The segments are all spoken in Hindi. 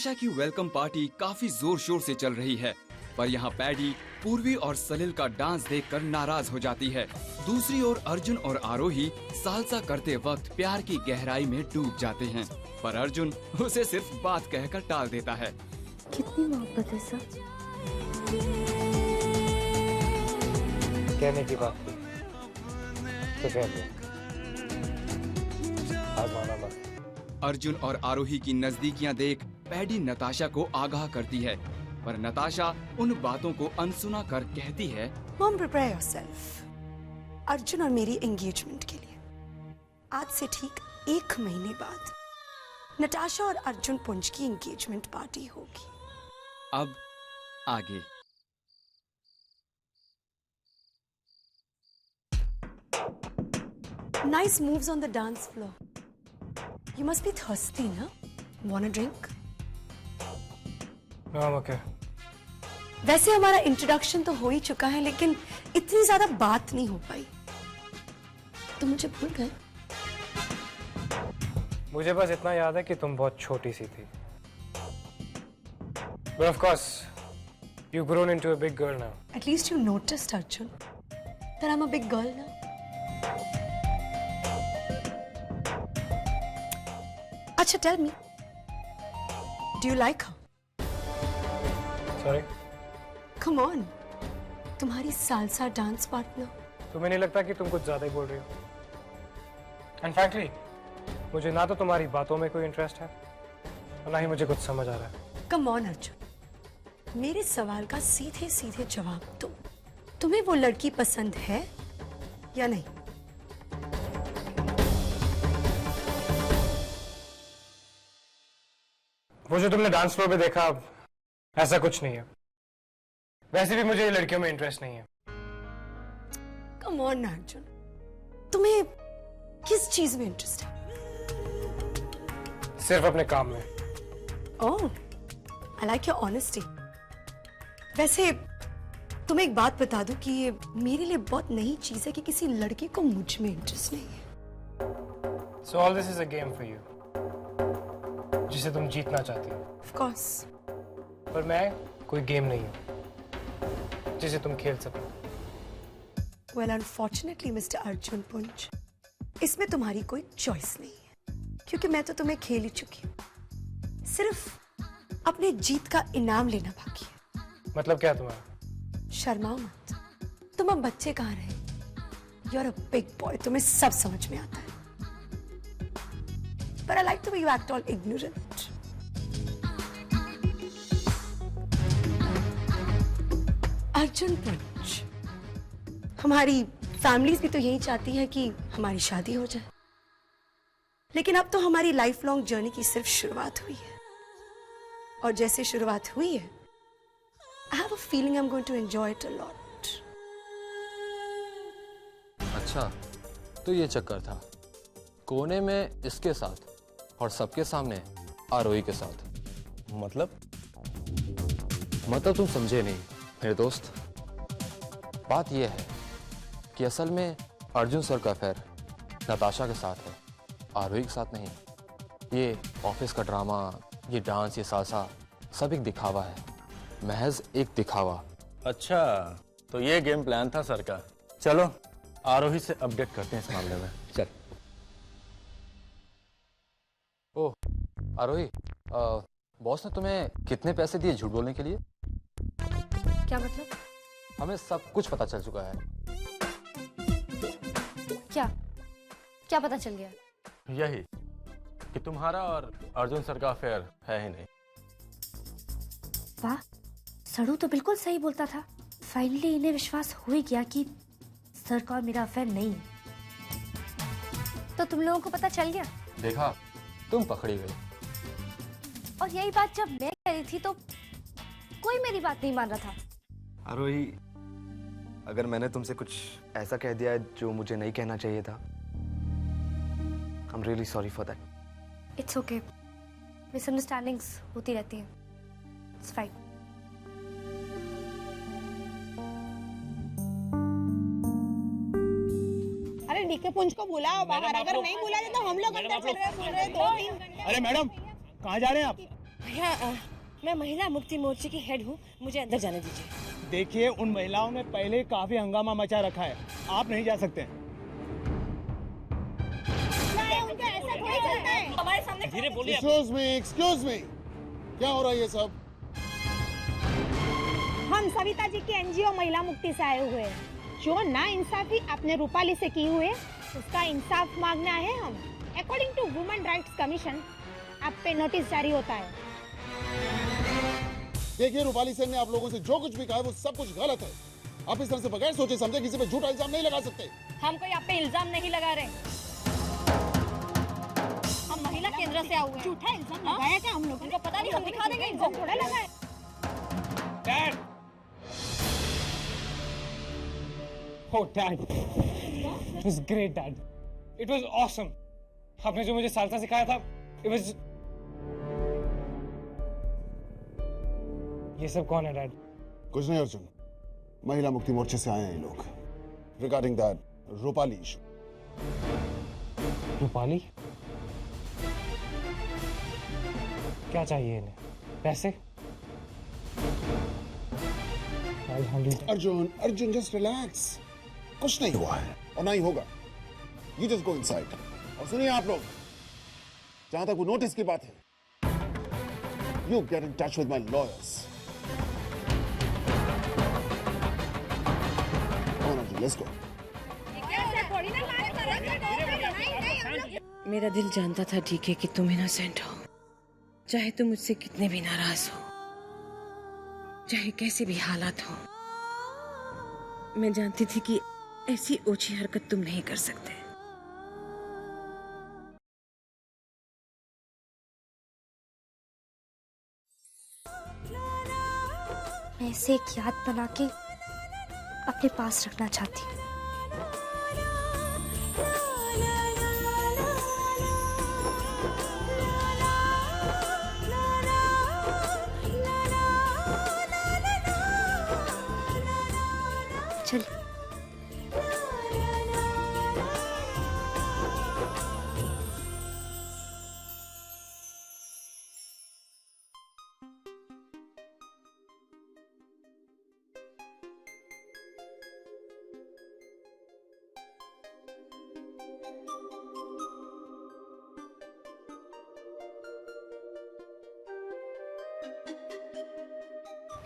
नताशा की वेलकम पार्टी काफी जोर शोर से चल रही है, पर यहाँ पैडी पूर्वी और सलिल का डांस देखकर नाराज हो जाती है। दूसरी ओर अर्जुन और आरोही सालसा करते वक्त प्यार की गहराई में डूब जाते हैं, पर अर्जुन उसे सिर्फ बात कहकर टाल देता है। कितनी मोहब्बत है सर। कहने की बात थी तो कह दो, आजमाना मत। अर्जुन और आरोही की नजदीकियां देख पैडी नताशा को आगाह करती है, पर नताशा उन बातों को अनसुना कर कहती है, मॉम प्रिपेयर योरसेल्फ। अर्जुन और मेरी एंगेजमेंट के लिए आज से ठीक 1 महीने बाद नताशा और अर्जुन पुंज की एंगेजमेंट पार्टी होगी। अब आगे। Nice moves on the dance floor. You must be thirsty, na? Want a drink? No, I'm okay. वैसे हमारा इंट्रोडक्शन तो हो ही चुका है, लेकिन इतनी ज्यादा बात नहीं हो पाई। तुम मुझे भूल गए? मुझे बस इतना याद है कि तुम बहुत छोटी सी थी। But of course, you've grown into a big girl now. At least you noticed, Arjun, that I'm a big girl now. Acha, tell me, do you like her? Sorry? Come on, तुम्हारी सालसा डांस पार्टनर। तुम्हें नहीं लगता कि तुम कुछ ज्यादा ही बोल रही हो? And frankly, मुझे ना तो तुम्हारी बातों में कोई इंटरेस्ट है और ना ही मुझे कुछ समझ आ रहा है। Come on, अर्जुन, मेरे सवाल का सीधे सीधे जवाब दो। तुम्हें वो लड़की पसंद है या नहीं? वो जो तुमने डांस फ्लोर पे देखा, ऐसा कुछ नहीं है। वैसे भी मुझे लड़कियों में इंटरेस्ट नहीं है। Come on, अर्जुन, तुम्हें किस चीज में इंटरेस्ट है? सिर्फ अपने काम में। Oh, I like your honesty. वैसे तुम्हें एक बात बता दूं कि ये मेरे लिए बहुत नई चीज है कि किसी लड़के को मुझ में इंटरेस्ट नहीं है। So all this is a game for you, जिसे तुम जीतना चाहती हो। Of course. पर मैं कोई गेम नहीं हूँ जिसे तुम खेल सको। Well, unfortunately, Mr. अर्जुन पुंज, इसमें तुम्हारी कोई चॉइस नहीं है, क्योंकि मैं तो तुम्हें खेल ही चुकी हूँ। सिर्फ अपने जीत का इनाम लेना बाकी है। मतलब क्या तुम्हारा? शर्माओ मत, तुम अब बच्चे कहाँ रहे। You're a big boy, तुम्हें सब समझ में आता है। But I like the way you act all ignorant. Arjun पुंज, हमारी फैमिलीज भी तो यही चाहती है कि हमारी शादी हो जाए, लेकिन अब तो हमारी लाइफ लॉन्ग जर्नी की सिर्फ शुरुआत हुई है, और जैसे शुरुआत हुई है, I have a feeling I'm going to enjoy it a lot. अच्छा, तो ये चक्कर था। कोने में इसके साथ और सबके सामने आरोही के साथ। मतलब तुम समझे नहीं मेरे दोस्त। बात यह है कि असल में अर्जुन सर का अफेयर नताशा के साथ है, आरोही के साथ नहीं। ये ऑफिस का ड्रामा, ये डांस, ये सालसा सब एक दिखावा है, महज एक दिखावा। अच्छा, तो ये गेम प्लान था सर का। चलो आरोही से अपडेट करते हैं इस मामले में। चल। ओह आरोही, बॉस ने तुम्हें कितने पैसे दिए झूठ बोलने के लिए? क्या मतलब? हमें सब कुछ पता चल चुका है। क्या पता चल गया? यही कि तुम्हारा और अर्जुन सर का अफेयर है ही नहीं। वाह, सड़ू तो बिल्कुल सही बोलता था। फाइनली इन्हें विश्वास हो ही गया कि सर का और मेरा अफेयर नहीं है। तो तुम लोगों को पता चल गया? देखा, तुम पकड़ी गई। और यही बात जब मैं कह रही थी तो कोई मेरी बात नहीं मान रहा था। आरोही, अगर मैंने तुमसे कुछ ऐसा कह दिया जो मुझे नहीं कहना चाहिए था, I'm really sorry for that. It's okay. Misunderstandings होती रहती हैं। It's fine. अरे डीके पुंज को बुलाओ बाहर, अगर नहीं बुलाते तो हम लोग अंदर चल रहे बोल रहे 2-3 घंटे। अरे मैडम, कहाँ जा रहे हैं आप? भैया मैं महिला मुक्ति मोर्चे की हेड हूँ, मुझे अंदर जाने दीजिए। देखिए, उन महिलाओं ने पहले काफी हंगामा मचा रखा है, आप नहीं जा सकते। उनका ऐसा थोड़ी चलता है। हमारे सामने धीरे बोलिए। एक्सक्यूज मी, क्या हो रहा है ये सब? हम सविता जी की एनजीओ महिला मुक्ति से आए हुए हैं। जो ना इंसाफी आपने रूपाली से की हुई है, उसका इंसाफ मांगना है हम। According to women rights commission आप पे नोटिस जारी होता है। देखिए, रूपाली सेन ने आप लोगों से जो कुछ भी कहा है वो सब कुछ गलत है। आप इस तरह से बगैर सोचे समझे किसी पे झूठा इल्जाम नहीं लगा सकते। हम कोई आप पे इल्जाम नहीं लगा रहे, हम महिला केंद्र से आए हुए हैं। झूठा इल्जाम लगाया क्या हम लोग? उनको पता नहीं, हम दिखा देंगे इल्जाम थोड़ा लगा है। Dad, oh dad, it was great dad, it was awesome. आपने जो मुझे सालसा सिखाया था, it was। ये सब कौन है डैड? कुछ नहीं अर्जुन, महिला मुक्ति मोर्चे से आए हैं ये लोग regarding that Rupali issue. Rupali? क्या चाहिए इन्हें? पैसे? अर्जुन जस्ट रिलैक्स, कुछ नहीं हुआ है और ना ही होगा। You just go inside. और सुनिए आप लोग, जहां तक वो नोटिस की बात है, you get in touch with my lawyers. Let's go. मेरा दिल जानता था ठीक है कि तुम इनोसेंट हो, चाहे तुम मुझसे कितने भी नाराज हो, चाहे कैसे भी हालात हो। मैं जानती थी कि ऐसी ओछी हरकत तुम नहीं कर सकते। मैं इसे एक याद बना के अपने पास रखना चाहती हूँ। चलिए।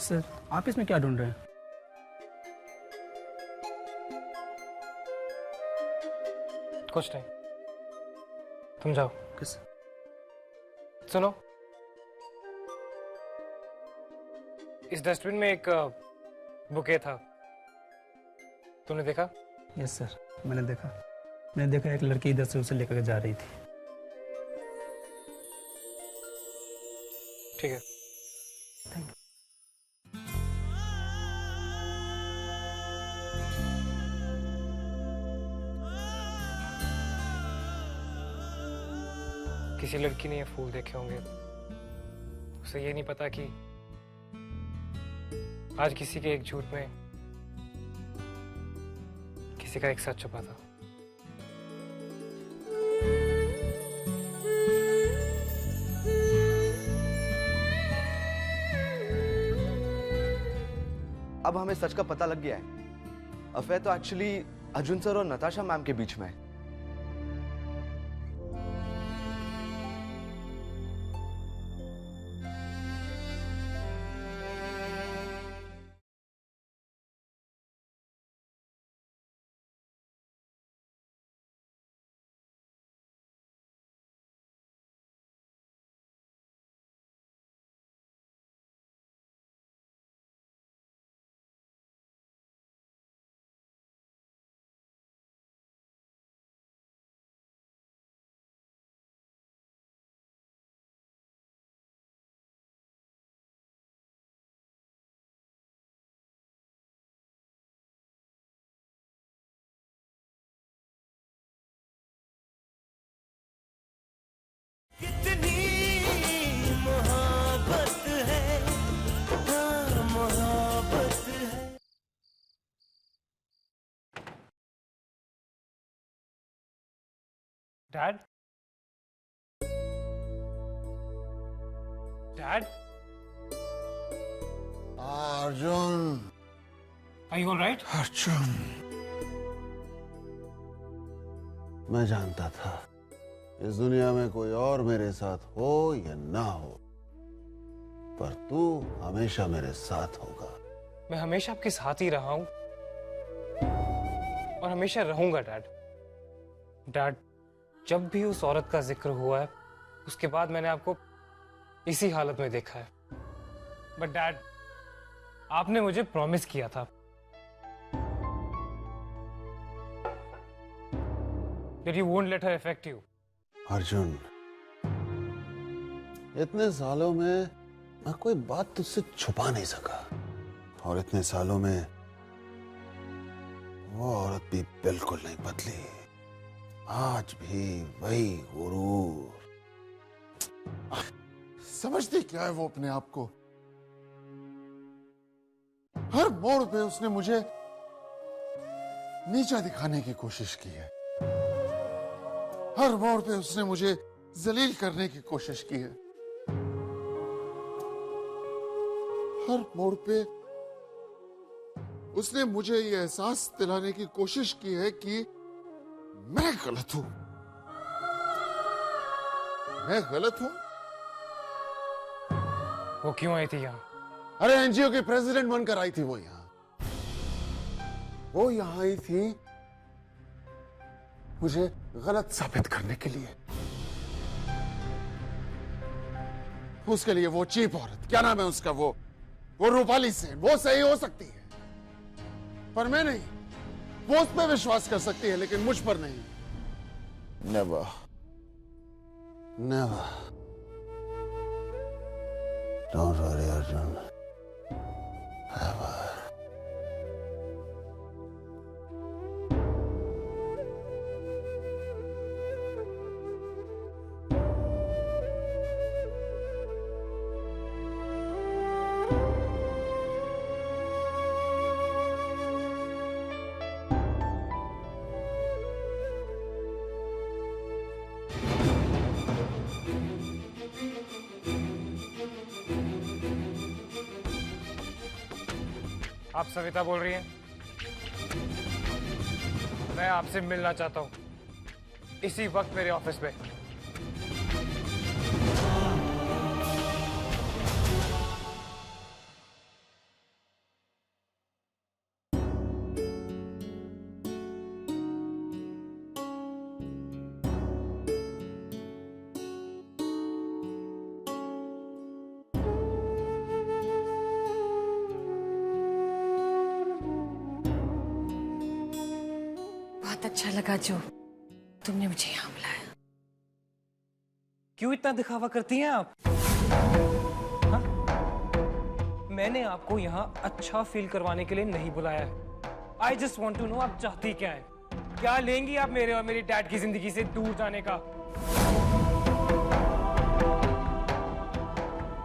सर, आप इसमें क्या ढूंढ रहे हैं? कुछ नहीं, तुम जाओ। किस? सुनो, इस डस्टबिन में एक बुके था, तुमने देखा? यस सर, मैंने देखा एक लड़की इधर से उसे लेकर जा रही थी। ठीक है। Thank you. किसी लड़की ने ये फूल देखे होंगे, उसे ये नहीं पता कि आज किसी के एक झूठ में किसी का एक सच छुपा था। अब हमें सच का पता लग गया है। अफेयर तो एक्चुअली अर्जुन सर और नताशा मैम के बीच में है। Dad? Dad? Arjun, Are you all right? Arjun, मैं जानता था इस दुनिया में कोई और मेरे साथ हो या ना हो, पर तू हमेशा मेरे साथ होगा। मैं हमेशा आपके साथ ही रहा हूं और हमेशा रहूंगा डैड। डैड, जब भी उस औरत का जिक्र हुआ है उसके बाद मैंने आपको इसी हालत में देखा है। बट डैड, आपने मुझे प्रॉमिस किया था that you won't let her affect you. Arjun, इतने सालों में मैं कोई बात तुझसे छुपा नहीं सका, और इतने सालों में वो औरत भी बिल्कुल नहीं बदली। आज भी वही गुरूर। समझती क्या है वो अपने आप को? हर मोड़ पे उसने मुझे नीचा दिखाने की कोशिश की है। हर मोड़ पे उसने मुझे जलील करने की कोशिश की है। हर मोड़ पे उसने मुझे ये एहसास दिलाने की कोशिश की है कि मैं गलत हूं। मैं गलत हूं? वो क्यों आई थी यहाँ? अरे एनजीओ की प्रेसिडेंट बनकर आई थी वो यहां। वो यहां आई थी मुझे गलत साबित करने के लिए। उसके लिए वो चीप औरत, क्या नाम है उसका, वो रूपाली सेन, वो सही हो सकती है, पर मैं नहीं। वो उस पर विश्वास कर सकती है लेकिन मुझ पर नहीं। Never, never. Don't worry Arjun, never. आप सविता बोल रही हैं? मैं आपसे मिलना चाहता हूं इसी वक्त मेरे ऑफिस में। बहुत अच्छा लगा जो तुमने मुझे यहाँ बुलाया। क्यों इतना दिखावा करती हैं आप? हाँ? मैंने आपको यहाँ अच्छा फील करवाने के लिए नहीं बुलाया है। I just want to know आप चाहती क्या है? क्या लेंगी आप मेरे और मेरी डैड की जिंदगी से दूर जाने का?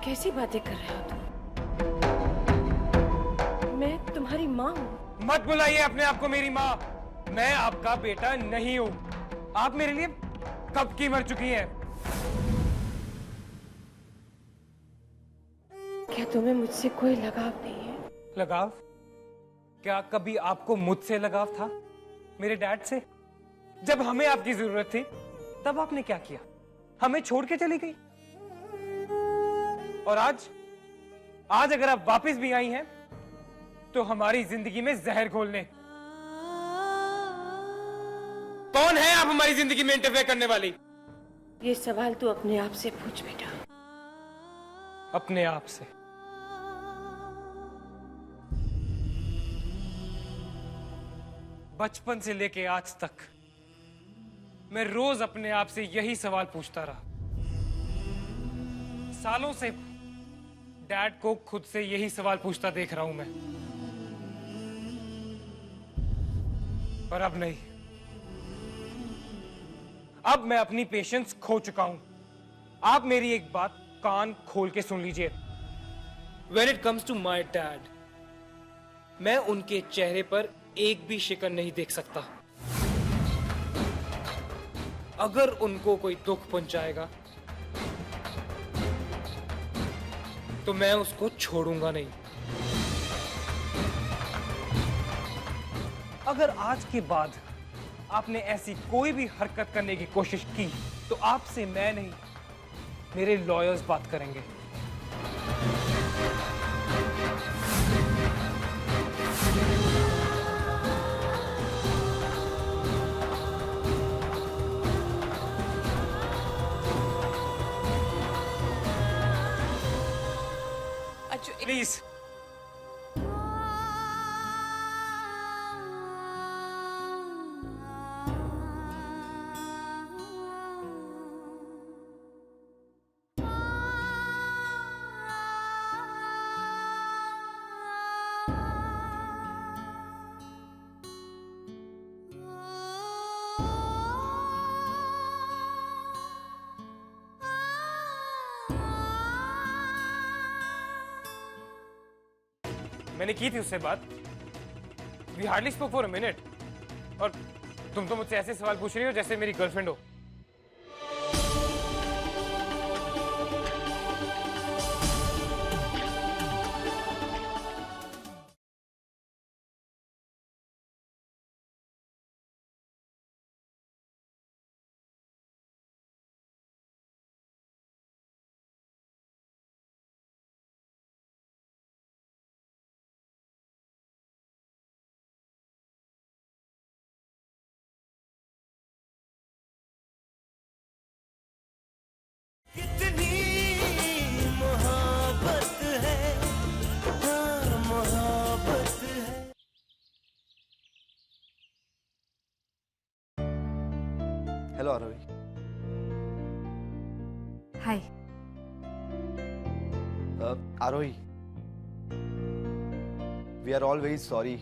कैसी बातें कर रहे हो तुम? मैं तुम्हारी माँ हूँ। मत बुलाइए अपने आप को मेरी माँ। मैं आपका बेटा नहीं हूँ। आप मेरे लिए कब की मर चुकी हैं। क्या तुम्हें मुझसे कोई लगाव नहीं है? लगाव? क्या कभी आपको मुझसे लगाव था? मेरे डैड से? जब हमें आपकी जरूरत थी तब आपने क्या किया? हमें छोड़ के चली गई। और आज अगर आप वापस भी आई हैं तो हमारी जिंदगी में जहर घोलने। कौन है आप हमारी जिंदगी में इंटरफेयर करने वाली? ये सवाल तू अपने आप से पूछ बेटा। अपने आप से। बचपन से लेके आज तक मैं रोज अपने आप से यही सवाल पूछता रहा। सालों से डैड को खुद से यही सवाल पूछता देख रहा हूं मैं। पर अब नहीं। अब मैं अपनी पेशेंस खो चुका हूं। आप मेरी एक बात कान खोल के सुन लीजिए। When it comes to my dad, मैं उनके चेहरे पर एक भी शिकन नहीं देख सकता। अगर उनको कोई दुख पहुंचाएगा तो मैं उसको छोड़ूंगा नहीं। अगर आज के बाद आपने ऐसी कोई भी हरकत करने की कोशिश की तो आपसे मैं नहीं, मेरे लॉयर्स बात करेंगे। प्लीज मैंने की थी उससे बात। We hardly spoke for a minute, और तुम तो मुझसे ऐसे सवाल पूछ रही हो जैसे मेरी गर्लफ्रेंड हो। Hello Aarohi. Hi. Aarohi, we are all very sorry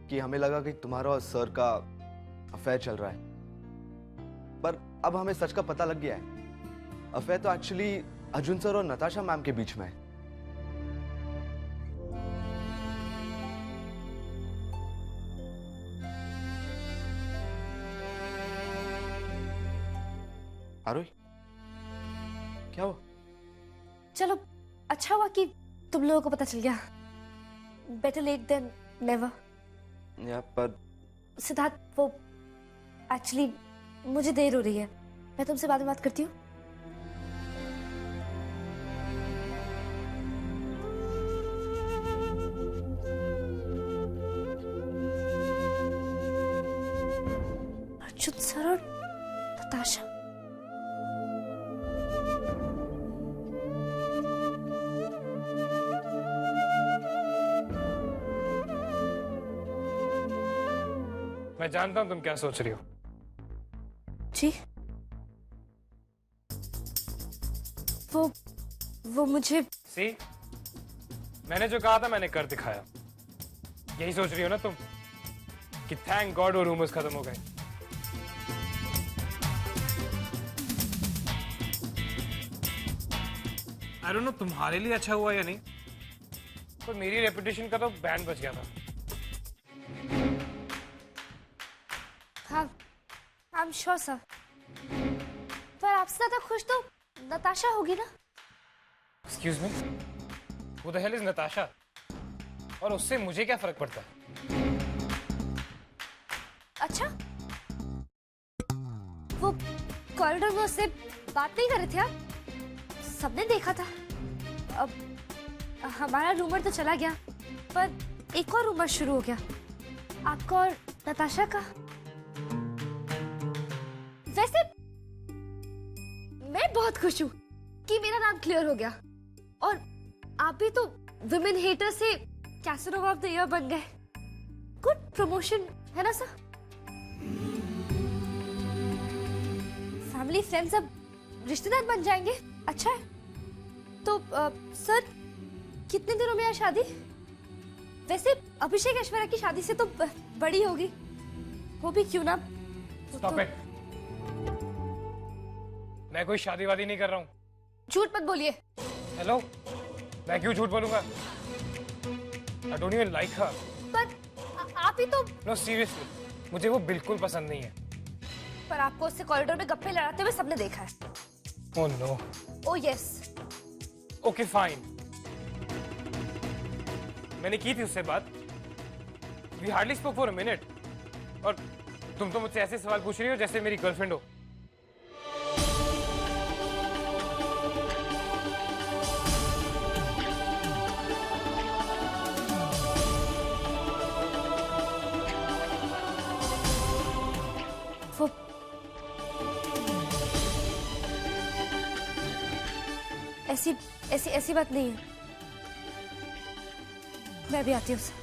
कि हमें लगा कि तुम्हारा और सर का अफेयर चल रहा है, पर अब हमें सच का पता लग गया है। अफेयर तो एक्चुअली अर्जुन सर और नताशा मैम के बीच में है। आरोही, क्या हुआ? चलो अच्छा हुआ कि तुम लोगों को पता चल गया। Better late than never. या पर सिद्धार्थ, वो एक्चुअली मुझे देर हो रही है, मैं तुमसे बाद में बात करती हूँ। अर्जुन सर और नताशा। मैं जानता हूं तुम क्या सोच रही हो। जी, वो मुझे सी, मैंने जो कहा था मैंने कर दिखाया। यही सोच रही हो ना तुम कि थैंक गॉड वो रूमर्स खत्म हो गए। आई डोंट नो तुम्हारे लिए अच्छा हुआ या नहीं, पर मेरी रेपुटेशन का तो बैंड बच गया था। हाँ, आई एम श्योर सर। पर आपसे ज्यादा खुश तो नताशा होगी ना? एक्सक्यूज मी, वो द हेल इज नताशा, और उससे मुझे क्या फर्क पड़ता है? अच्छा, वो कॉरिडोर में उससे बात नहीं कर रहे थे आप? सबने देखा था। अब हमारा रूमर तो चला गया, पर एक और रूमर शुरू हो गया, आपका और नताशा का। वैसे मैं बहुत खुश हूँ कि मेरा नाम क्लियर हो गया, और आप भी तो विमेन हेटर से कैसनोवा ऑफ द ईयर बन गए। गुड प्रमोशन है ना सर? फैमिली फ्रेंड्स अब रिश्तेदार बन जाएंगे, अच्छा है। तो सर, कितने दिनों में है शादी? वैसे अभिषेक ऐश्वर्या की शादी से तो बड़ी होगी, वो भी क्यों ना। Stop it. मैं कोई शादी वादी नहीं कर रहा हूँ। झूठ मत बोलिए। हेलो, मैं क्यों झूठ बोलूंगा? I don't even like her. पर आप ही तो। No, seriously, मुझे वो बिल्कुल पसंद नहीं है। पर आपको उससे कॉरिडोर में गप्पे लड़ाते हुए सबने देखा है। Oh no. Oh yes. Okay, fine. मैंने की थी उससे बात। We hardly spoke for a minute, और तुम तो मुझसे ऐसे सवाल पूछ रही हो जैसे मेरी गर्लफ्रेंड हो। वो ऐसी ऐसी ऐसी बात नहीं है। मैं भी आती हूँ।